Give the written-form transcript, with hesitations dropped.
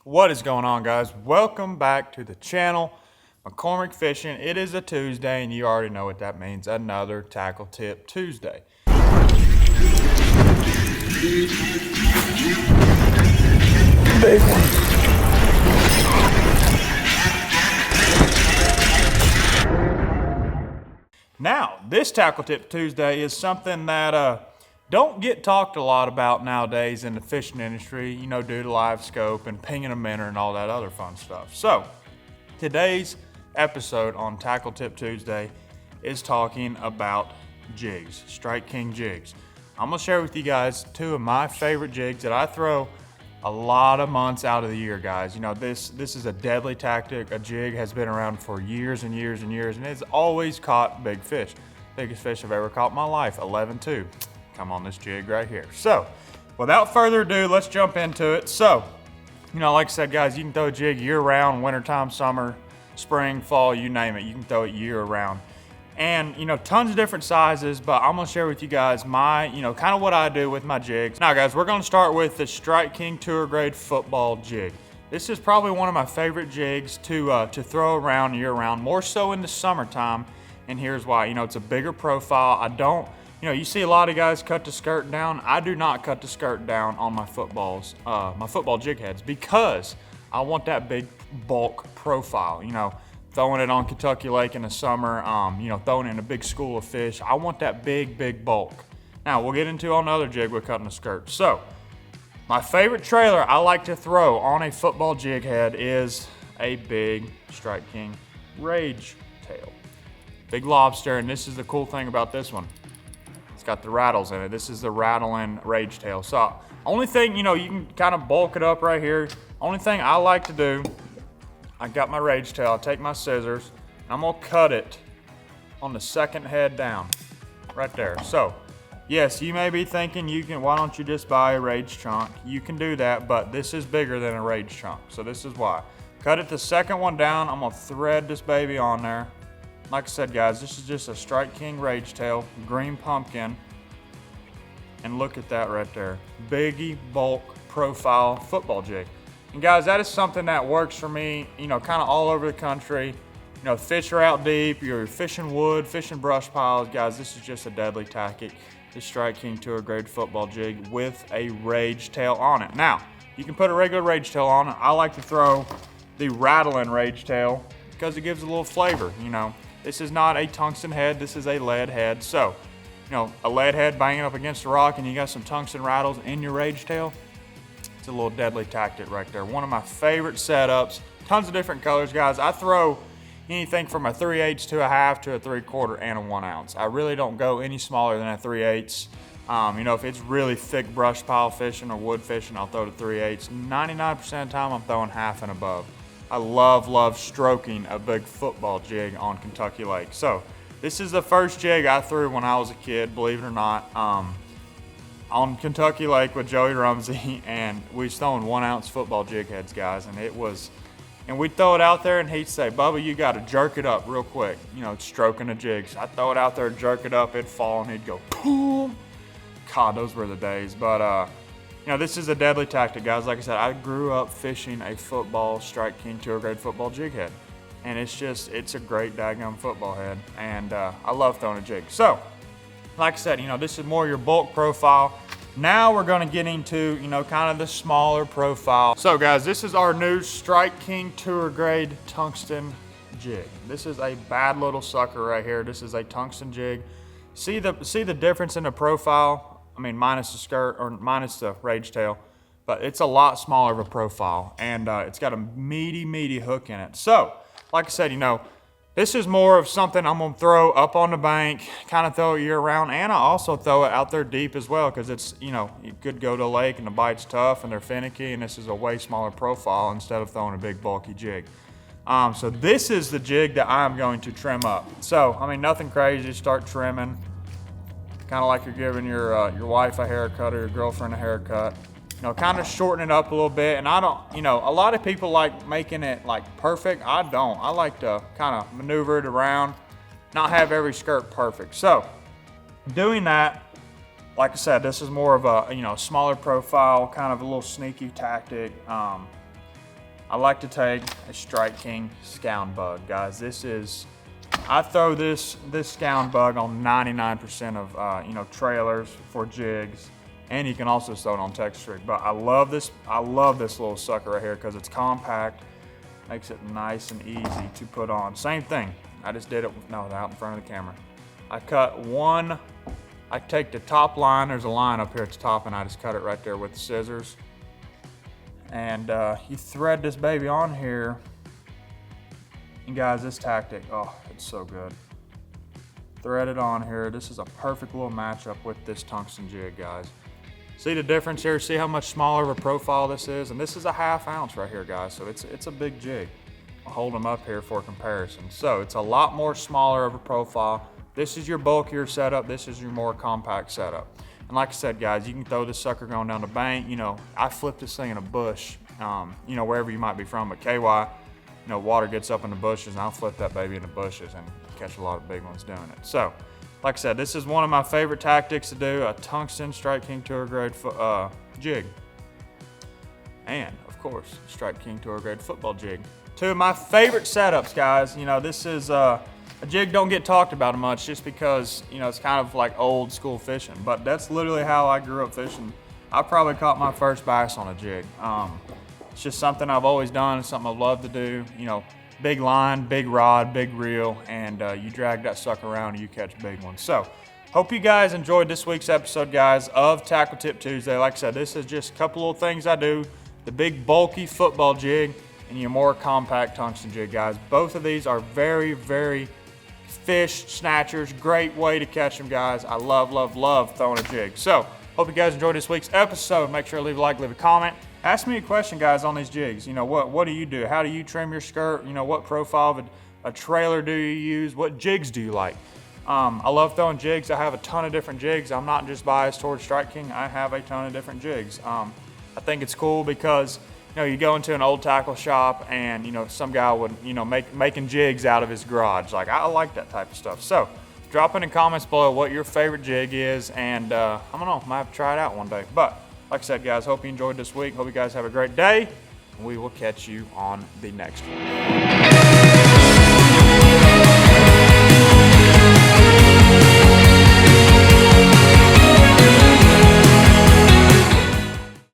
What is going on, guys? Welcome back to the channel. McCormick Fishing. It is a Tuesday, and you already know what that means. Another Tackle Tip Tuesday. Big one. Now, this Tackle Tip Tuesday is something that don't get talked a lot about nowadays in the fishing industry, you know, due to live scope and pinging a minnow and all that other fun stuff. So, today's episode on Tackle Tip Tuesday is talking about jigs, Strike King jigs. I'm gonna share with you guys two of my favorite jigs that I throw a lot of months out of the year, guys. You know, this is a deadly tactic. A jig has been around for years and years and years, and it's always caught big fish. Biggest fish I've ever caught in my life, 11.2. Come on this jig right here. So, without further ado, let's jump into it. So, you know, like I said, guys, you can throw a jig year-round, wintertime, summer, spring, fall, you name it. You can throw it year-round. And, you know, tons of different sizes, but I'm gonna share with you guys my, you know, kind of what I do with my jigs. Now, guys, we're gonna start with the Strike King Tour Grade Football Jig. This is probably one of my favorite jigs to throw around year-round, more so in the summertime. And here's why. You know, it's a bigger profile. You know, you see a lot of guys cut the skirt down. I do not cut the skirt down on my footballs, my football jig heads, because I want that big bulk profile. You know, throwing it on Kentucky Lake in the summer, you know, throwing it in a big school of fish. I want that big bulk. Now, we'll get into another jig with cutting the skirt. So, my favorite trailer I like to throw on a football jig head is a big Strike King Rage Tail. Big lobster, and this is the cool thing about this one. It's got the rattles in it. This is the rattling Rage Tail. So, only thing, you know, you can kind of bulk it up right here. Only thing I like to do, I got my Rage Tail. I take my scissors, and I'm gonna cut it on the second head down, right there. So, yes, you may be thinking why don't you just buy a Rage chunk? You can do that, but this is bigger than a Rage chunk. So this is why. Cut it the second one down. I'm gonna thread this baby on there. Like I said, guys, this is just a Strike King Rage Tail, green pumpkin. And look at that right there. Biggie bulk profile football jig. And guys, that is something that works for me, you know, kind of all over the country. You know, fish are out deep, you're fishing wood, fishing brush piles. Guys, this is just a deadly tactic. The Strike King Tour Grade Football Jig with a Rage Tail on it. Now, you can put a regular Rage Tail on it. I like to throw the rattling Rage Tail because it gives a little flavor, you know. This is not a tungsten head, this is a lead head. So, you know, a lead head banging up against a rock and you got some tungsten rattles in your Rage Tail. It's a little deadly tactic right there. One of my favorite setups. Tons of different colors, guys. I throw anything from a 3/8 to a half to a 3/4 and a 1 ounce. I really don't go any smaller than a 3/8. You know, if it's really thick brush pile fishing or wood fishing, I'll throw the 3/8. 99% of the time, I'm throwing half and above. I love stroking a big football jig on Kentucky Lake. So this is the first jig I threw when I was a kid, believe it or not, on Kentucky Lake with Joey Rumsey, and we was throwing 1 ounce football jig heads, guys, and we'd throw it out there and he'd say, Bubba, you gotta jerk it up real quick, you know, stroking the jigs. I'd throw it out there, jerk it up, it'd fall, and he'd go, boom. God, those were the days. But you know, this is a deadly tactic, guys. Like I said, I grew up fishing a football Strike King Tour Grade Football jig head. And it's a great daggum football head. And I love throwing a jig. So, like I said, you know, this is more your bulk profile. Now we're gonna get into, you know, kind of the smaller profile. So guys, this is our new Strike King Tour Grade Tungsten jig. This is a bad little sucker right here. This is a tungsten jig. See the difference in the profile? I mean, minus the skirt or minus the Rage Tail, but it's a lot smaller of a profile, and it's got a meaty hook in it. So, like I said, you know, this is more of something I'm gonna throw up on the bank, kind of throw it year round, and I also throw it out there deep as well, because it's, you know, you could go to a lake and the bite's tough and they're finicky, and this is a way smaller profile instead of throwing a big bulky jig. So this is the jig that I'm going to trim up. So, I mean, nothing crazy, start trimming. Kind of like you're giving your wife a haircut or your girlfriend a haircut. You know, kind of shorten it up a little bit. And I don't, you know, a lot of people like making it like perfect. I don't. I like to kind of maneuver it around, not have every skirt perfect. So, doing that, like I said, this is more of a, you know, smaller profile, kind of a little sneaky tactic. I like to take a Strike King Scound Bug, guys. I throw this Scound Bug on 99% of trailers for jigs, and you can also throw it on Texas rig. But I love this little sucker right here because it's compact, makes it nice and easy to put on. Same thing. I just did it out in front of the camera. I take the top line. There's a line up here at the top, and I just cut it right there with the scissors. And you thread this baby on here. And guys, this tactic, oh, it's so good. Thread it on here. This is a perfect little matchup with this tungsten jig, guys. See the difference here? See how much smaller of a profile this is? And this is a 1/2 ounce right here, guys. So it's a big jig. I'll hold them up here for comparison. So it's a lot more smaller of a profile. This is your bulkier setup. This is your more compact setup. And like I said, guys, you can throw this sucker going down the bank. I flip this thing in a bush, wherever you might be from. But KY, water gets up in the bushes, and I'll flip that baby in the bushes and catch a lot of big ones doing it. So, like I said, this is one of my favorite tactics to do, a tungsten Strike King Tour Grade jig. And, of course, Strike King Tour Grade football jig. Two of my favorite setups, guys. This is a jig don't get talked about much just because, it's kind of like old school fishing. But that's literally how I grew up fishing. I probably caught my first bass on a jig. It's just something I've always done. It's something I love to do. Big line, big rod, big reel, and you drag that sucker around and you catch big ones. So, hope you guys enjoyed this week's episode, guys, of Tackle Tip Tuesday. Like I said, this is just a couple little things I do. The big bulky football jig and your more compact tungsten jig, guys. Both of these are very, very fish snatchers. Great way to catch them, guys. I love, love, love throwing a jig. So, hope you guys enjoyed this week's episode. Make sure to leave a like, leave a comment. Ask me a question, guys, on these jigs. What do you do? How do you trim your skirt? What profile of a trailer do you use? What jigs do you like? I love throwing jigs. I have a ton of different jigs. I'm not just biased towards Strike King. I have a ton of different jigs. I think it's cool because you go into an old tackle shop and some guy would making jigs out of his garage. Like, I like that type of stuff. So drop in the comments below what your favorite jig is, and I don't know, might have to try it out one day. But like I said, guys, hope you enjoyed this week. Hope you guys have a great day, and we will catch you on the next one.